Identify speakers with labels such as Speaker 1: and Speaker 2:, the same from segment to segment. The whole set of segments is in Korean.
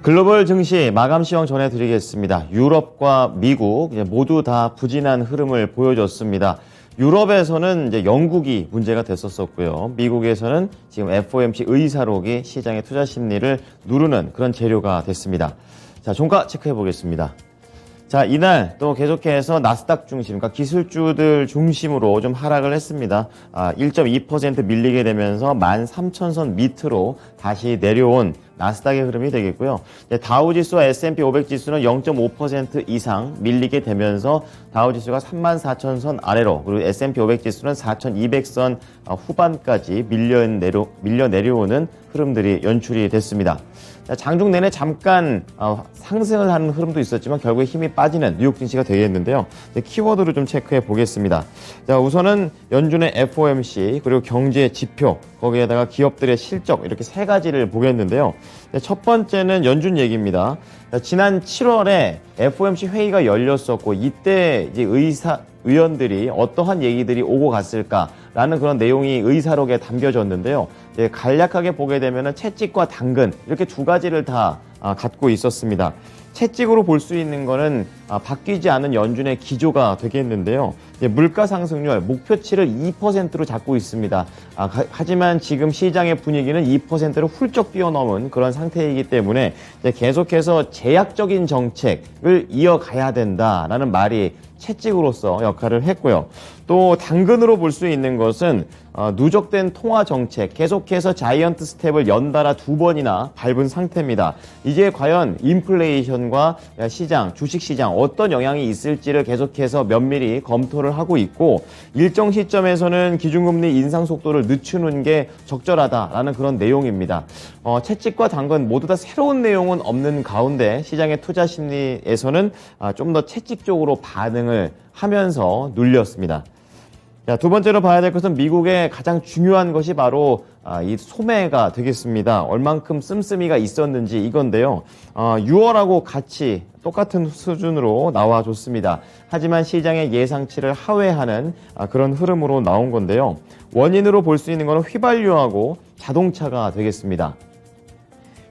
Speaker 1: 글로벌 증시 마감 시황 전해드리겠습니다. 유럽과 미국 모두 다 부진한 흐름을 보여줬습니다. 유럽에서는 이제 영국이 문제가 됐었고요. 미국에서는 지금 FOMC 의사록이 시장의 투자 심리를 누르는 그런 재료가 됐습니다. 자, 종가 체크해 보겠습니다. 자, 이날 또 계속해서 나스닥 중심, 그러니까 기술주들 중심으로 좀 하락을 했습니다. 1.2% 밀리게 되면서 13,000선 밑으로 다시 내려온 나스닥의 흐름이 되겠고요. 다우지수와 S&P 500 지수는 0.5% 이상 밀리게 되면서 다우지수가 34,000선 아래로, 그리고 S&P 500 지수는 4,200선 후반까지 밀려 내려오는 흐름들이 연출이 됐습니다. 장중 내내 잠깐 상승을 하는 흐름도 있었지만 결국에 힘이 빠지는 뉴욕 증시가 되겠는데요. 키워드를 좀 체크해 보겠습니다. 자, 우선은 연준의 FOMC 그리고 경제 지표 거기에다가 기업들의 실적 이렇게 세 가지를 보겠는데요. 첫 번째는 연준 얘기입니다. 지난 7월에 FOMC 회의가 열렸었고 이때 이제 의원들이 어떠한 얘기들이 오고 갔을까라는 그런 내용이 의사록에 담겨졌는데요. 간략하게 보게 되면은 채찍과 당근 이렇게 두 가지를 다 갖고 있었습니다. 채찍으로 볼 수 있는 거는 바뀌지 않은 연준의 기조가 되겠는데요. 물가 상승률 목표치를 2%로 잡고 있습니다. 하지만 지금 시장의 분위기는 2%를 훌쩍 뛰어넘은 그런 상태이기 때문에 계속해서 제약적인 정책을 이어가야 된다라는 말이 채찍으로서 역할을 했고요. 또 당근으로 볼 수 있는 것은 누적된 통화 정책 계속해서 자이언트 스텝을 연달아 2번이나 밟은 상태입니다. 이제 과연 인플레이션과 시장, 주식시장 어떤 영향이 있을지를 계속해서 면밀히 검토를 하고 있고 일정 시점에서는 기준금리 인상 속도를 늦추는 게 적절하다라는 그런 내용입니다. 채찍과 당근 모두 다 새로운 내용은 없는 가운데 시장의 투자 심리에서는 좀 더 채찍 쪽으로 반응을 하면서 눌렸습니다. 자, 두 번째로 봐야 될 것은 미국의 가장 중요한 것이 바로 이 소매가 되겠습니다. 얼만큼 씀씀이가 있었는지 이건데요. 6월하고 같이 똑같은 수준으로 나와줬습니다. 하지만 시장의 예상치를 하회하는 그런 흐름으로 나온 건데요. 원인으로 볼 수 있는 것은 휘발유하고 자동차가 되겠습니다.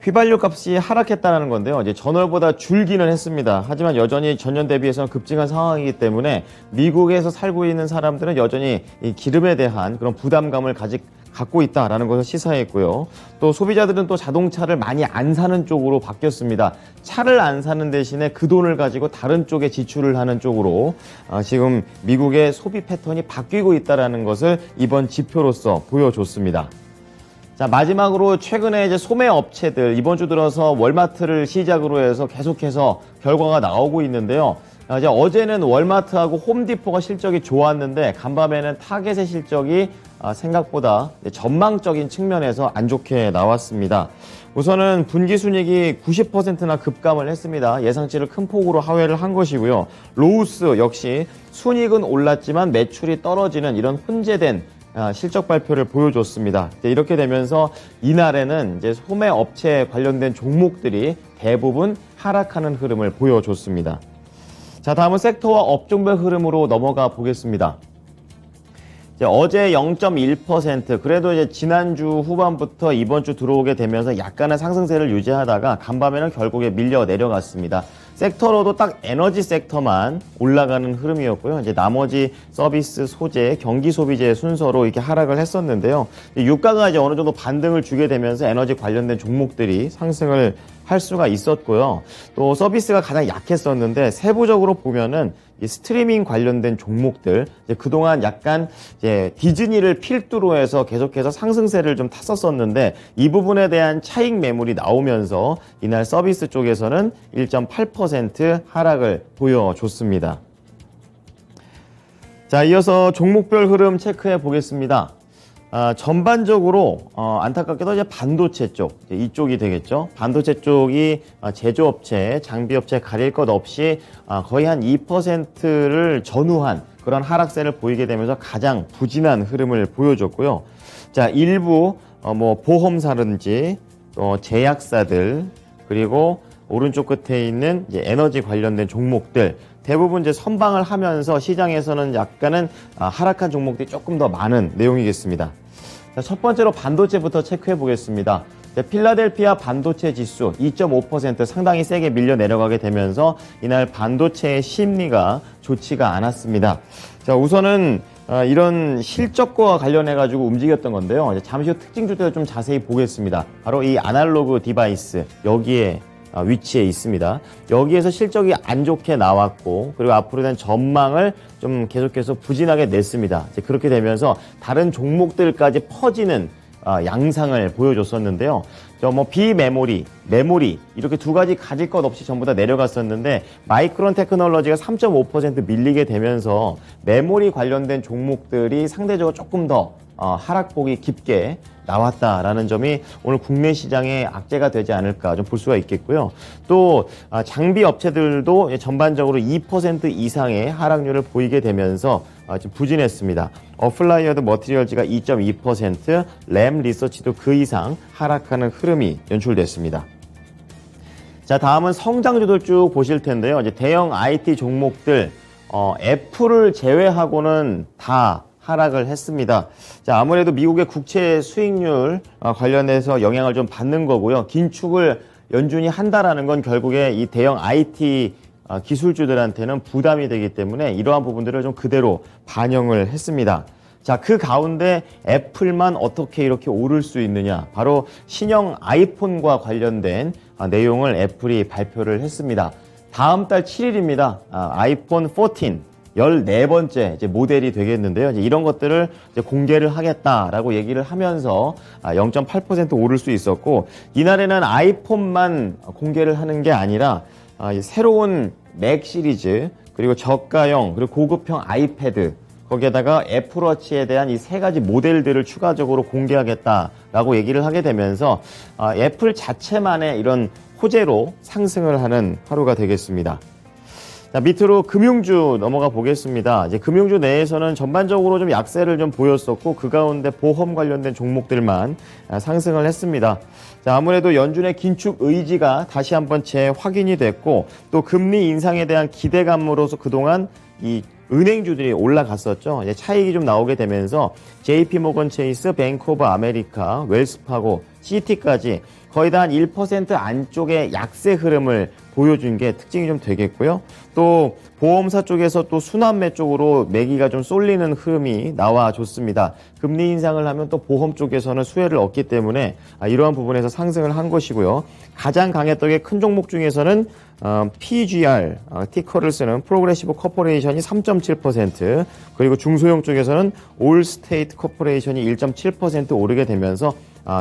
Speaker 1: 휘발유 값이 하락했다는 건데요. 이제 전월보다 줄기는 했습니다. 하지만 여전히 전년 대비해서는 급증한 상황이기 때문에 미국에서 살고 있는 사람들은 여전히 이 기름에 대한 그런 부담감을 갖고 있다라는 것을 시사했고요. 또 소비자들은 또 자동차를 많이 안 사는 쪽으로 바뀌었습니다. 차를 안 사는 대신에 그 돈을 가지고 다른 쪽에 지출을 하는 쪽으로 지금 미국의 소비 패턴이 바뀌고 있다라는 것을 이번 지표로서 보여줬습니다. 자, 마지막으로 최근에 이제 소매 업체들 이번 주 들어서 월마트를 시작으로 해서 계속해서 결과가 나오고 있는데요. 이제 어제는 월마트하고 홈디포가 실적이 좋았는데 간밤에는 타겟의 실적이 생각보다 전망적인 측면에서 안 좋게 나왔습니다. 우선은 분기순이익이 90%나 급감을 했습니다. 예상치를 큰 폭으로 하회를 한 것이고요. 로우스 역시 순이익은 올랐지만 매출이 떨어지는 이런 혼재된 실적 발표를 보여줬습니다. 이렇게 되면서 이날에는 이제 소매 업체 관련된 종목들이 대부분 하락하는 흐름을 보여줬습니다. 자, 다음은 섹터와 업종별 흐름으로 넘어가 보겠습니다. 어제 0.1% 그래도 이제 지난주 후반부터 이번 주 들어오게 되면서 약간의 상승세를 유지하다가 간밤에는 결국에 밀려 내려갔습니다. 섹터로도 딱 에너지 섹터만 올라가는 흐름이었고요. 이제 나머지 서비스, 소재, 경기 소비재 순서로 이렇게 하락을 했었는데요. 유가가 이제 어느 정도 반등을 주게 되면서 에너지 관련된 종목들이 상승을 할 수가 있었고요. 또 서비스가 가장 약했었는데 세부적으로 보면은 이 스트리밍 관련된 종목들 이제 그동안 약간 이제 디즈니를 필두로 해서 계속해서 상승세를 좀 탔었었는데 이 부분에 대한 차익 매물이 나오면서 이날 서비스 쪽에서는 1.8% 하락을 보여줬습니다. 자, 이어서 종목별 흐름 체크해 보겠습니다. 전반적으로 안타깝게도 이제 반도체 쪽 이쪽이 되겠죠. 반도체 쪽이 제조업체, 장비업체 가릴 것 없이 거의 한 2%를 전후한 그런 하락세를 보이게 되면서 가장 부진한 흐름을 보여줬고요. 자, 일부 뭐 보험사든지 제약사들 그리고 오른쪽 끝에 있는 이제 에너지 관련된 종목들 대부분 이제 선방을 하면서 시장에서는 약간은 하락한 종목들이 조금 더 많은 내용이겠습니다. 자, 첫 번째로 반도체부터 체크해 보겠습니다. 필라델피아 반도체 지수 2.5% 상당히 세게 밀려 내려가게 되면서 이날 반도체의 심리가 좋지가 않았습니다. 자, 우선은 이런 실적과 관련해가지고 움직였던 건데요. 잠시 후 특징주들 좀 자세히 보겠습니다. 바로 이 아날로그 디바이스, 여기에 위치해 있습니다. 여기에서 실적이 안 좋게 나왔고, 그리고 앞으로 된 전망을 좀 계속해서 부진하게 냈습니다. 이제 그렇게 되면서 다른 종목들까지 퍼지는 양상을 보여줬었는데요. 비메모리, 메모리 이렇게 두 가지 가질 것 없이 전부 다 내려갔었는데 마이크론 테크놀로지가 3.5% 밀리게 되면서 메모리 관련된 종목들이 상대적으로 조금 더 하락폭이 깊게 나왔다라는 점이 오늘 국내 시장에 악재가 되지 않을까 좀 볼 수가 있겠고요. 또 장비 업체들도 전반적으로 2% 이상의 하락률을 보이게 되면서 좀 부진했습니다. 어플라이어드 머티리얼즈가 2.2%, 램 리서치도 그 이상 하락하는 흐름이 연출됐습니다. 자, 다음은 성장주들 쭉 보실 텐데요. 이제 대형 IT 종목들 애플을 제외하고는 다 하락을 했습니다. 자, 아무래도 미국의 국채 수익률 관련해서 영향을 좀 받는 거고요. 긴축을 연준이 한다라는 건 결국에 이 대형 IT 기술주들한테는 부담이 되기 때문에 이러한 부분들을 좀 그대로 반영을 했습니다. 자, 그 가운데 애플만 어떻게 이렇게 오를 수 있느냐? 바로 신형 아이폰과 관련된 내용을 애플이 발표를 했습니다. 다음 달 7일입니다. 아이폰 14. 14번째 이제 모델이 되겠는데요. 이제 이런 것들을 이제 공개를 하겠다라고 얘기를 하면서 0.8% 오를 수 있었고, 이날에는 아이폰만 공개를 하는 게 아니라 새로운 맥 시리즈, 그리고 저가형, 그리고 고급형 아이패드, 거기에다가 애플워치에 대한 이 세 가지 모델들을 추가적으로 공개하겠다라고 얘기를 하게 되면서 애플 자체만의 이런 호재로 상승을 하는 하루가 되겠습니다. 자, 밑으로 금융주 넘어가 보겠습니다. 이제 금융주 내에서는 전반적으로 좀 약세를 좀 보였었고, 그 가운데 보험 관련된 종목들만 상승을 했습니다. 자, 아무래도 연준의 긴축 의지가 다시 한번 재확인이 됐고, 또 금리 인상에 대한 기대감으로서 그동안 이 은행주들이 올라갔었죠. 이제 차익이 좀 나오게 되면서 JP 모건 체이스, 뱅크 오브 아메리카, 웰스파고, 시티까지 거의 다 한 1% 안쪽의 약세 흐름을 보여준 게 특징이 좀 되겠고요. 또 보험사 쪽에서 또 순환매 쪽으로 매기가 좀 쏠리는 흐름이 나와줬습니다. 금리 인상을 하면 또 보험 쪽에서는 수혜를 얻기 때문에 이러한 부분에서 상승을 한 것이고요. 가장 강했던 게 큰 종목 중에서는 PGR 티커를 쓰는 프로그레시브 코퍼레이션이 3.7%, 그리고 중소형 쪽에서는 올스테이트 코퍼레이션이 1.7% 오르게 되면서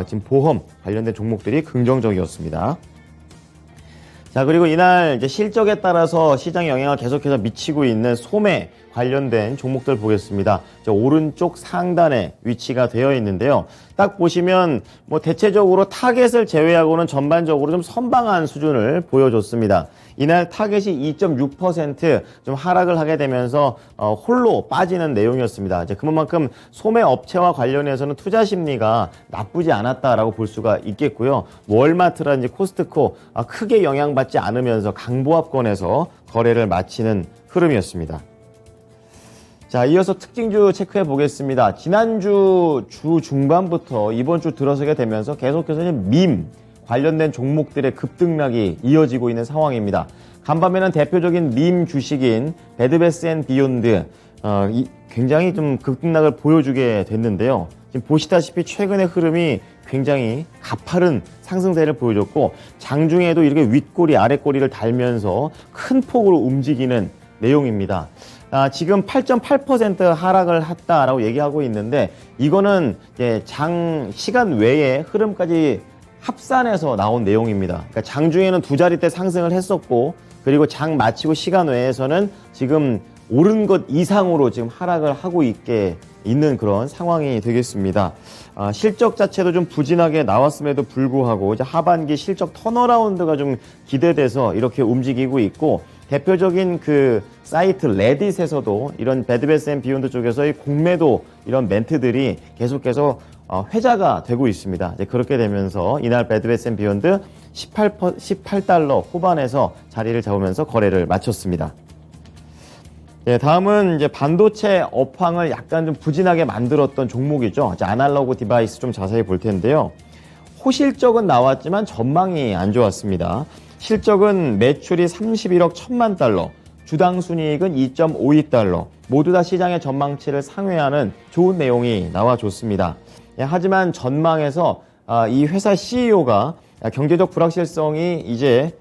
Speaker 1: 지금 보험 관련된 종목들이 긍정적이었습니다. 자, 그리고 이날 이제 실적에 따라서 시장 영향을 계속해서 미치고 있는 소매 관련된 종목들 보겠습니다. 오른쪽 상단에 위치가 되어 있는데요. 딱 보시면 대체적으로 타겟을 제외하고는 전반적으로 좀 선방한 수준을 보여줬습니다. 이날 타겟이 2.6% 좀 하락을 하게 되면서 홀로 빠지는 내용이었습니다. 이제 그만큼 소매 업체와 관련해서는 투자 심리가 나쁘지 않았다라고 볼 수가 있겠고요. 월마트라든지 코스트코 크게 영향받지 않으면서 강보합권에서 거래를 마치는 흐름이었습니다. 자, 이어서 특징주 체크해 보겠습니다. 지난주 주 중반부터 이번 주 들어서게 되면서 계속해서 밈 관련된 종목들의 급등락이 이어지고 있는 상황입니다. 간밤에는 대표적인 밈 주식인 베드베스앤비욘드 굉장히 좀 급등락을 보여주게 됐는데요. 지금 보시다시피 최근의 흐름이 굉장히 가파른 상승세를 보여줬고, 장중에도 이렇게 윗꼬리 아랫꼬리를 달면서 큰 폭으로 움직이는 내용입니다. 지금 8.8% 하락을 했다라고 얘기하고 있는데, 이거는 이제 장 시간 외에 흐름까지 합산해서 나온 내용입니다. 그러니까 장중에는 두 자릿대 상승을 했었고, 그리고 장 마치고 시간 외에서는 지금 오른 것 이상으로 지금 하락을 하고 있는 그런 상황이 되겠습니다. 실적 자체도 좀 부진하게 나왔음에도 불구하고 이제 하반기 실적 턴어라운드가 좀 기대돼서 이렇게 움직이고 있고, 대표적인 그 사이트 레딧에서도 이런 베드베스앤비욘드 쪽에서의 공매도 이런 멘트들이 계속해서 회자가 되고 있습니다. 이제 그렇게 되면서 이날 베드베스앤비욘드 18달러 후반에서 자리를 잡으면서 거래를 마쳤습니다. 네, 다음은 이제 반도체 업황을 약간 좀 부진하게 만들었던 종목이죠. 이제 아날로그 디바이스 좀 자세히 볼 텐데요. 호실적은 나왔지만 전망이 안 좋았습니다. 실적은 매출이 31억 1천만 달러, 주당 순이익은 2.52 달러, 모두 다 시장의 전망치를 상회하는 좋은 내용이 나와줬습니다. 하지만 전망에서 이 회사 CEO가 경제적 불확실성이 이제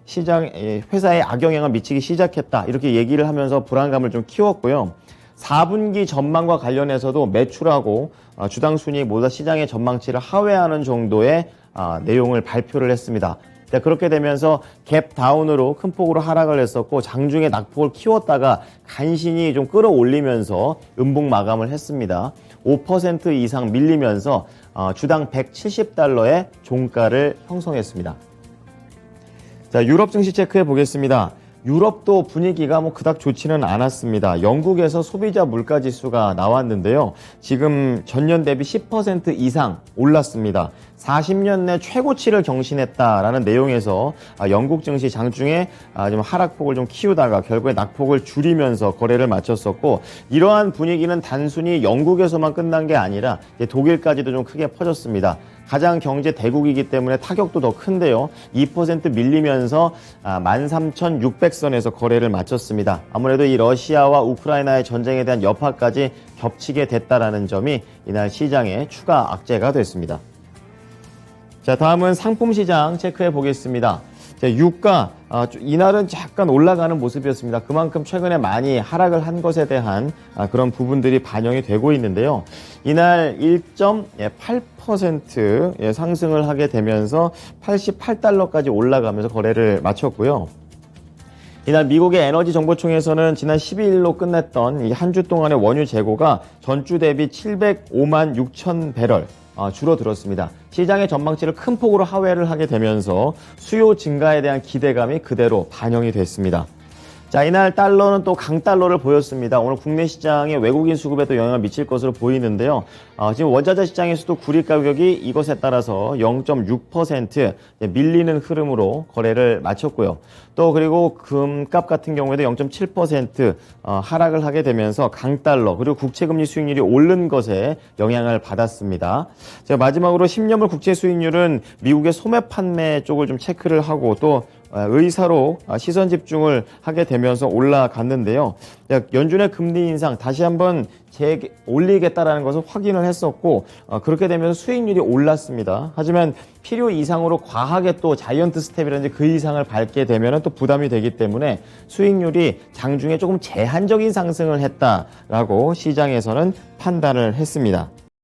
Speaker 1: 회사에 악영향을 미치기 시작했다, 이렇게 얘기를 하면서 불안감을 좀 키웠고요. 4분기 전망과 관련해서도 매출하고 주당 순이익 모두 다 시장의 전망치를 하회하는 정도의 내용을 발표를 했습니다. 그렇게 되면서 갭 다운으로 큰 폭으로 하락을 했었고, 장중에 낙폭을 키웠다가 간신히 좀 끌어올리면서 음봉 마감을 했습니다. 5% 이상 밀리면서 주당 170달러의 종가를 형성했습니다. 자, 유럽 증시 체크해 보겠습니다. 유럽도 분위기가 그닥 좋지는 않았습니다. 영국에서 소비자 물가 지수가 나왔는데요. 지금 전년 대비 10% 이상 올랐습니다. 40년 내 최고치를 경신했다라는 내용에서 영국 증시 장중에 좀 하락폭을 좀 키우다가 결국에 낙폭을 줄이면서 거래를 마쳤었고, 이러한 분위기는 단순히 영국에서만 끝난 게 아니라 독일까지도 좀 크게 퍼졌습니다. 가장 경제 대국이기 때문에 타격도 더 큰데요. 2% 밀리면서 13,600선에서 거래를 마쳤습니다. 아무래도 이 러시아와 우크라이나의 전쟁에 대한 여파까지 겹치게 됐다라는 점이 이날 시장의 추가 악재가 됐습니다. 자, 다음은 상품 시장 체크해 보겠습니다. 자, 유가 이날은 약간 올라가는 모습이었습니다. 그만큼 최근에 많이 하락을 한 것에 대한 그런 부분들이 반영이 되고 있는데요. 이날 1.8% 상승을 하게 되면서 88달러까지 올라가면서 거래를 마쳤고요. 이날 미국의 에너지 정보청에서는 지난 12일로 끝냈던 이 한 주 동안의 원유 재고가 전주 대비 705만 6천 배럴 줄어들었습니다. 시장의 전망치를 큰 폭으로 하회를 하게 되면서 수요 증가에 대한 기대감이 그대로 반영이 됐습니다. 자, 이날 달러는 또 강달러를 보였습니다. 오늘 국내 시장에 외국인 수급에도 영향을 미칠 것으로 보이는데요. 지금 원자재 시장에서도 구리 가격이 이것에 따라서 0.6% 밀리는 흐름으로 거래를 마쳤고요. 또 그리고 금값 같은 경우에도 0.7% 하락을 하게 되면서 강달러 그리고 국채금리 수익률이 오른 것에 영향을 받았습니다. 제가 마지막으로 10년물 국채 수익률은 미국의 소매 판매 쪽을 좀 체크를 하고 또 의사로 시선 집중을 하게 되면서 올라갔는데요. 연준의 금리 인상 다시 한번 올리겠다라는 것을 확인을 했었고, 그렇게 되면서 수익률이 올랐습니다. 하지만 필요 이상으로 과하게 또 자이언트 스텝이라든지 그 이상을 밟게 되면 또 부담이 되기 때문에 수익률이 장중에 조금 제한적인 상승을 했다라고 시장에서는 판단을 했습니다.